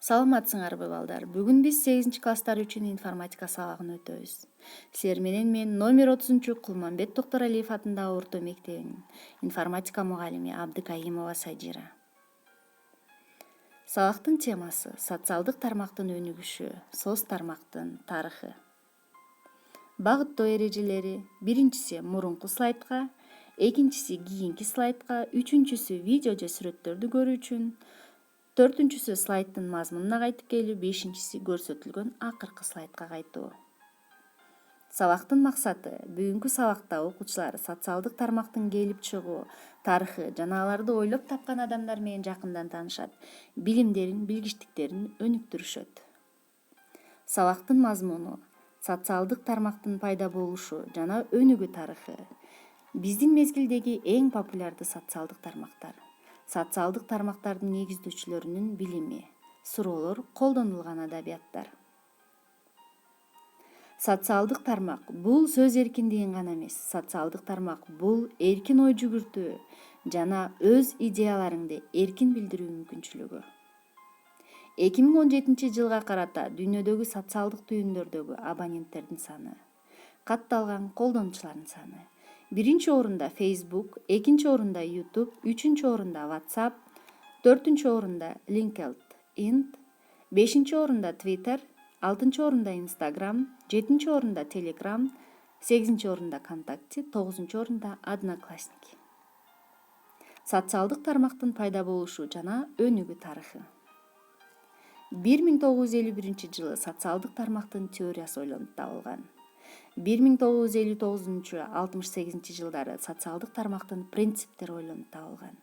Саламатсыңарбы балдар. Бүгүн биз 8 класстар үчүн информатика сабагын өтөбүз. Силер менен мен номер 30 Кулманбет Токторалиев атындагы орто мектебинин информатика мугалими Абдыкайымова Сажира. Сабактын темасы социалдык тармактын өнүгүшү, соц тармактын тарыхы. Багыттоо эрежелери: биринчиси мурунку слайдка, экинчиси кийинки слайдка, үчүнчүсү видео же сүрөттөрдү көрүү үчүн, төртүнчүсү слайдтын мазмунуна кайтып келүү, бешинчиси көрсөтүлгөн акыркы слайдка кайтуу. Сабактын максаты: бүгүнкү сабакта окуучулар социалдык тармактын келип чыгуу тарыхы жана аларды ойлоп тапкан адамдар менен жакындан таанышат, билимдерин, билгичтиктерин өнүктүрүшөт. Сабактын мазмуну: социалдык тармактын пайда болушу жана өнүгүү тарыхы. Биздин мезгилдеги эң популярдуу социалдык тармактар. Социалдык тармактардын негиздөөчүлөрүнүн билими, суроолор, колдонулган адабияттар. Социалдык тармак бул сөз эркиндигин гана эмес, социалдык тармак бул эркин ой жүгүртүү жана өз идеяларыңды эркин билдирүү мүмкүнчүлүгү. 2017 жылга карата дүйнөдөгү социалдык түйүндөрдөгү абоненттердин саны, катталган колдонуучулардын саны. Биринчи орунда Facebook, экинчи орунда YouTube, үчүнчү орунда WhatsApp, төртүнчү орунда LinkedIn, бешинчи орунда Twitter, алтынчы орунда Instagram, жетинчи орунда Telegram, сегизинчи орунда ВКонтакте, тогузунчу орунда Одноклассники. Социалдык тармактын пайда болушу жана өнүгүү тарыхы. 1951 жылы социалдык тармактын теориясы ойлонуп табылган. 1959-68 жылдары социалдык тармактын принциптери ойлонуп табылган.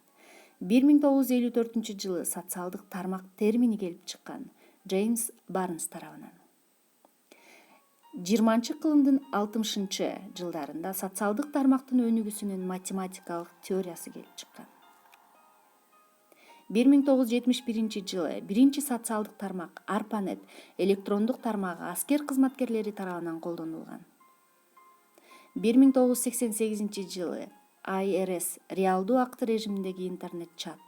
1954 жылы социалдык тармак термини келип чыккан Джеймс Барнс тарабынан. 20-кылымдын 60 жылдарында социалдык тармактын өнүгүүсүнүн математикалык теориясы келип чыккан. 1971 жылы биринчи социалдык тармак ARPANET электрондук тармагы аскер кызматкерлери тарабынан колдонулган. 1988 жылы IRS реалдуу убакыт режиминдеги интернет-чат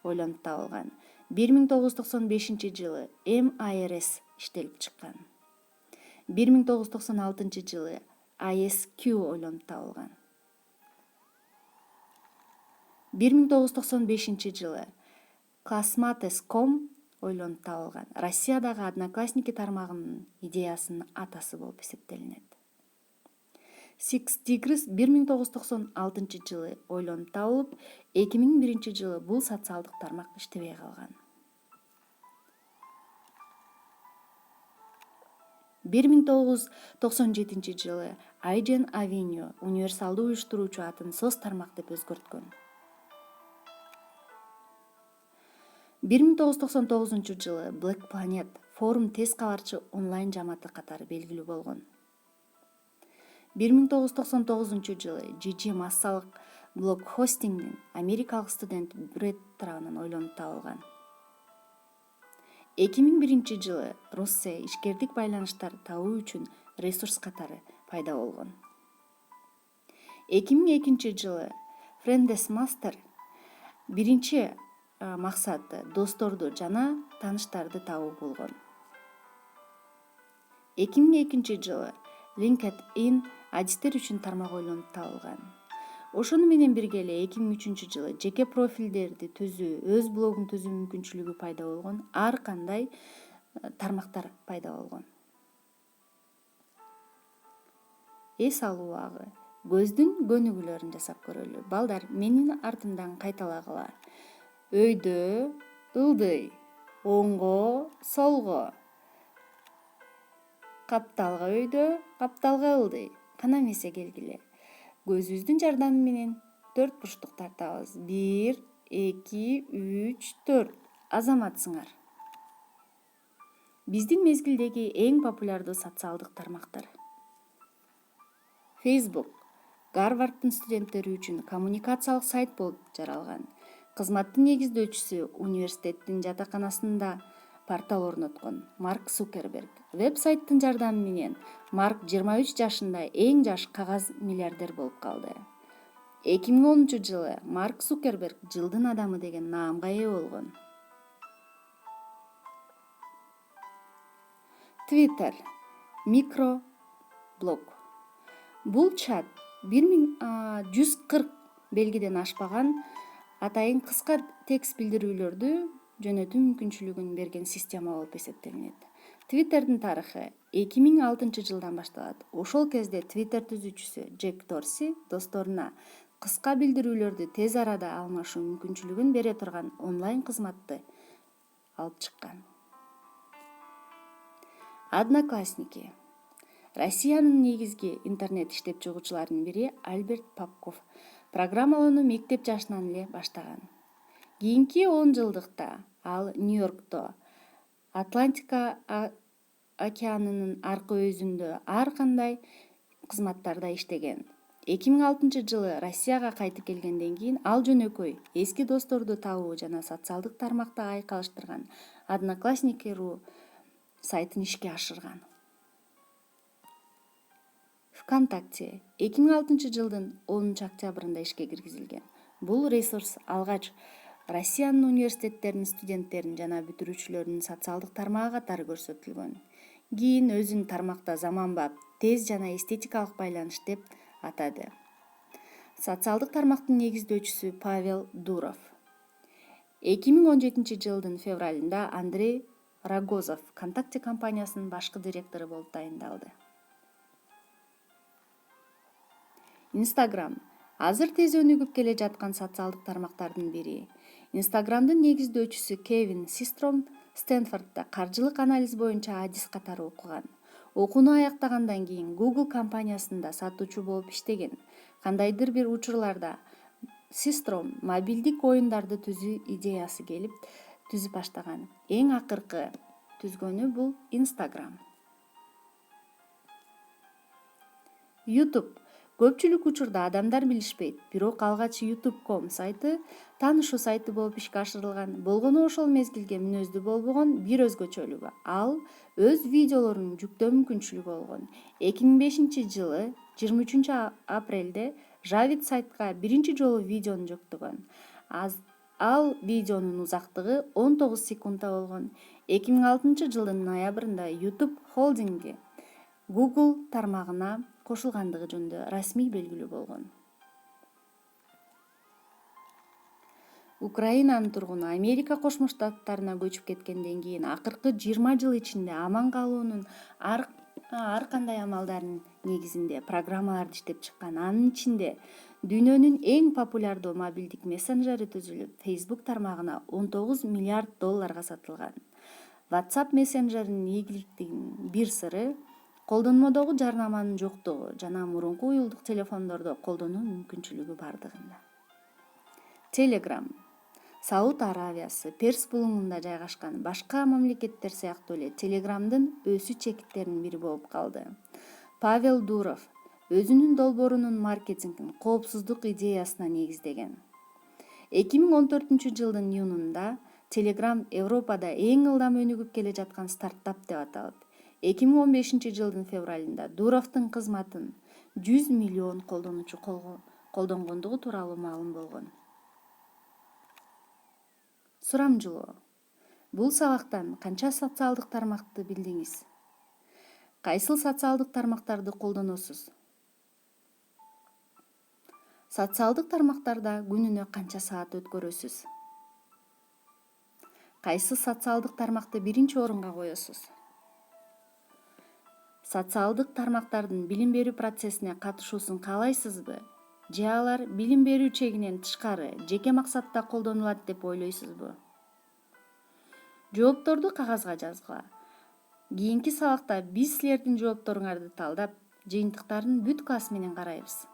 ойлонуп табылган. 1995 жылы MIRS иштелип чыккан. 1996 жылы ISQ ойлонуп табылган. 1995 жылы Cosmates.com ойлонуп табылган. Россиядагы Одноклассники тармагынын идеясынын атасы болуп эсептелинет. Six Degrees 1996 жылы ойлонуп табылып, 2001 жылы бул социалдык тармак иштебей калган. 1997 жылы IGN Avenue универсалдуу уюштуруучу атын соц тармак деп өзгөрткөн. 1999 жылы Black Planet форум тез кабарчы онлайн жамааты катары белгилүү болгон. 1999 жылы GG массалык блог хостингдин америкалык студент Брэд тарабынан ойлонуп табылган. 2001 жылы Russia ишкердик байланыштар табуу үчүн ресурс катары пайда болгон. 2002 жылы Friends Master биринчи максаты досторду жана тааныштарды табуу болгон. 2002 жылы LinkedIn адистер үчүн тармак ойлонуп табылган. Ошону менен бирге эле 2003 жылы жеке профилдерди түзүү, өз блогун түзүү мүмкүнчүлүгү пайда болгон. Ар кандай тармактар пайда болгон. Эс алуу убагы. Көздүн көнүгүүлөрүн жасап көрөлү. Балдар, менин артымдан кайталагыла. Өйдө, ылдый, оңго, солго. Капталга өйдө, капталга ылдый. Кана эмесе келгиле. Көзүбүздүн жардамы менен 4 бурчтук тартабыз. 1, 2, 3, 4. Азаматсыңар. Биздин мезгилдеги эң популярдуу социалдык тармактар. Facebook Гарварддын студенттери үчүн коммуникациялык сайт болуп жаралган. Кызматтын негиздөөчүсү университеттин жатаканасында портал орноткон Марк Цукерберг. Веб-сайттын жардамы менен Марк 23 жашында эң жаш кагаз миллиардер болуп калды. 2010 жылы Марк Цукерберг жылдын адамы деген наамга ээ болгон. Twitter микроблог. Бул чат 1140 белгиден ашпаган атайын кыска текст билдирүүлөрдү жөнөтүү мүмкүнчүлүгүн берген система болуп эсептелинет. Twitter'дин тарыхы 2006 жылдан башталат. Ошол кезде Twitter түзүүчүсү Джек Дорси досторуна кыска билдирүүлөрдү тез арада алмашуу мүмкүнчүлүгүн бере турган онлайн кызматты алып чыккан. Одноклассники. Россиянын негизги интернет иштеп чыгуучуларынын бири Альберт Попков программалоону мектеп жашынан эле баштаган. Кийинки 10 жылдыкта ал Нью-Йоркто Атлантика океанынын аркы өзүндө ар кандай кызматтарда иштеген. 2006 жылы Россияга кайтып келгенден кийин ал жөнөкөй эски досторду табуу жана социалдык тармакта айкалыштырган Одноклассники.ру сайтын ишке ашырган. ВКонтакте 2006 жылдын 10 октябрында ишке киргизилген. Бул ресурс алгач Россиянын университеттеринин студенттерин жана бүтүрүүчүлөрүнүн социалдык тармагы катары көрсөтүлгөн. Кийин өзүн тармакта заманбап, тез жана эстетикалык байланыш деп атады. Социалдык тармактын негиздөөчүсү Павел Дуров. 2017 жылдын февралында Андрей Рогозов ВКонтакте компаниясынын башкы директору болуп тайындалды. Instagram азыр тез өнүгүп келе жаткан социалдык тармактардын бири. Instagramдын негиздөөчүсү Кевин Систром Стэнфордда каржылык анализ боюнча адис катары окуган. Окууну аяктагандан кийин Google компаниясында сатуучу болуп иштеген. Кандайдыр бир учурларда Систром мобилдик оюндарды түзүү идеясы келип түзүп баштаган. Эң акыркы түзгөнү бул Instagram. YouTube көпчүлүк учурда адамдар билишпейт, бирок алгач youtube.com сайты таанышуу сайты болуп ишке ашырылган. Болгону ошол мезгилге мүнөздүү болбогон бир өзгөчөлүгү ал өз видеолорун жүктөө мүмкүнчүлүгү болгон. 2005 жылы 23 апрелде Жавид сайтка биринчи жолу видеону жүктөгөн. Ал видеонун узактыгы 19 секундта болгон. 2006 жылдын ноябрында YouTube холдинги Google тармагына кошулгандыгы жөнүндө расмий белгилүү болгон. Украинанын тургуну Америка Кошмо Штаттарына көчүп кеткенден кийин акыркы 20 жыл ичинде аман калуунун ар кандай амалдарынын негизинде программаларды иштеп чыккан. Анын ичинде дүйнөнүн эң популярдуу мобилдик мессенджери түзүлүп, Facebook тармагына 19 миллиард долларга сатылган. WhatsApp мессенджеринин ийгиликтигинин бир сыры колдонмодогу жарнаманын жоктугу жана мурунку уюлдук телефондордо колдонуу мүмкүнчүлүгү бардыгында. Telegram Сауд Аравиясы, Перс булуңунда жайгашкан башка мамлекеттер сыяктуу эле Telegramдын өсүү чекиттеринин бири болуп калды. Павел Дуров өзүнүн долбоорунун маркетингин коопсуздук идеясына негиздеген. 2014 жылдын июнунда Telegram Европада эң ылдам өнүгүп келе жаткан стартап деп аталып, 2015 жылдын февралында Дуровдун кызматын 100 миллион колдонуучу колдонгондугу тууралуу маалым болгон. Сурамжылоо. Бул сабактан канча социалдык тармакты билдиңиз? Кайсыл социалдык тармактарды колдоносуз? Социалдык тармактарда күнүнө канча саат өткөрөсүз? Кайсы социалдык тармакты биринчи орунга коесуз? Социалдык тармактардын билим берүү процессине катышуусун каалайсызбы? Же алар билим берүү чегинен тышкары, жеке максатта колдонулат деп ойлойсузбу? Жоопторду кагазга жазгыла. Кийинки сабакта биз силердин жоопторуңарды талдап, жыйынтыктарын бүт класс менен карайбыз.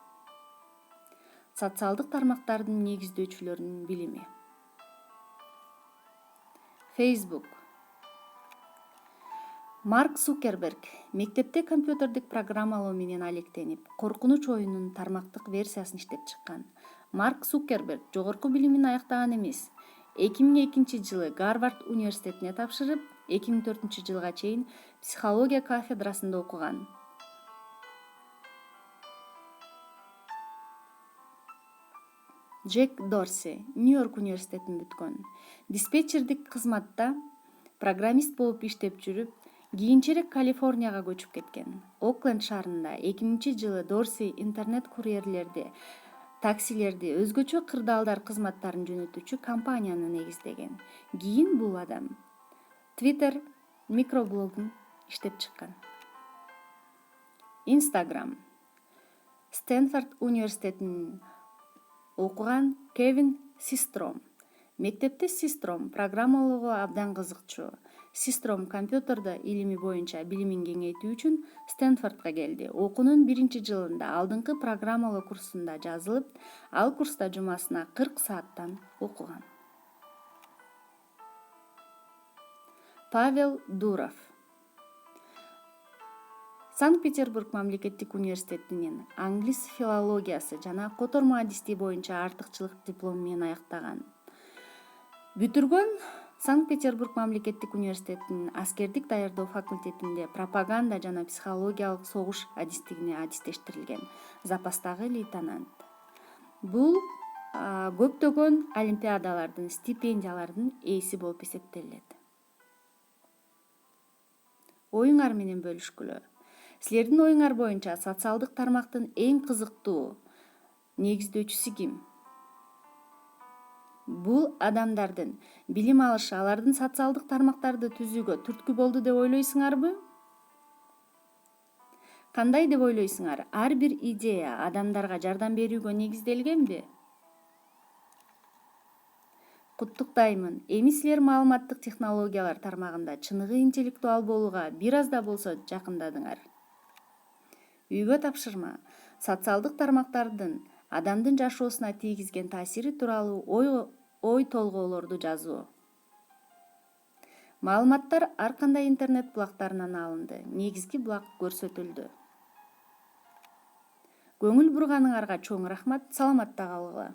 Социалдык тармактардын негиздөөчүлөрүнүн билими. Facebook. Марк Цукерберг мектепте компьютердик программалоо менен алектенип, коркунуч оюнунун тармактык версиясын иштеп чыккан. Марк Цукерберг жогорку билимин аяктаган эмес. 2002 жылы Гарвард университетине тапшырып, 2004 жылга чейин психология кафедрасында окуган. Джек Дорси Нью-Йорк университетин бүткөн. Диспетчердик кызматта программист болуп иштеп жүрүп, Кийинчерээк Калифорнияга көчүп кеткен. Окленд шаарында 2000-жылы Дорси интернет курьерлерди, таксилерди, өзгөчө кырдаалдар кызматтарын жөнөтүүчү компанияны негиздеген. Кийин бул адам Twitter микроблогун иштеп чыккан. Instagram. Стэнфорд университетин окуган Кевин Систром. Мектепте Систром программалоого абдан кызыкчу. Систром компьютер илими боюнча билимин кеңейтүү үчүн Стэнфордко келди. Окуунун 1-жылында алдыңкы программалоо курсунда жазылып, ал курста жумасына 40 сааттан окуган. Павел Дуров. Санкт-Петербург мамлекеттик университетинин англис филологиясы жана котормо адистик боюнча артыкчылык диплому менен аяктаган. Бүтүргөн Санкт-Петербург мамлекеттик университетинин аскердик даярдоо факультетинде пропаганда жана психологиялык согуш адистигине адистештирилген. Запастагы лейтенант. Бул көптөгөн олимпиадалардын, стипендиялардын ээси болуп эсептелет. Оюңар менен бөлүшкүлө. Силердин оюңар боюнча социалдык тармактын эң кызыктуу негиздөөчүсү ким? Бул адамдардын билим алышы алардын социалдык тармактарды түзүүгө түрткү болду деп ойлойсуңарбы? Кандай деп ойлойсуңар? Ар бир идея адамдарга жардам берүүгө негизделгенби? Куттуктаймын. Эми силер маалыматтык технологиялар тармагында чыныгы интеллектуал болууга бир аз да болсо жакындадыңар. Үйгө тапшырма. Социалдык тармактардын адамдын жашоосуна тийгизген таасири тууралуу ой толгоолорду жазуу. Маалыматтар ар кандай интернет булактарынан алынды. Негизги булак көрсөтүлдү. Көңүл бурганыңарга чоң рахмат. Саламатта калгыла.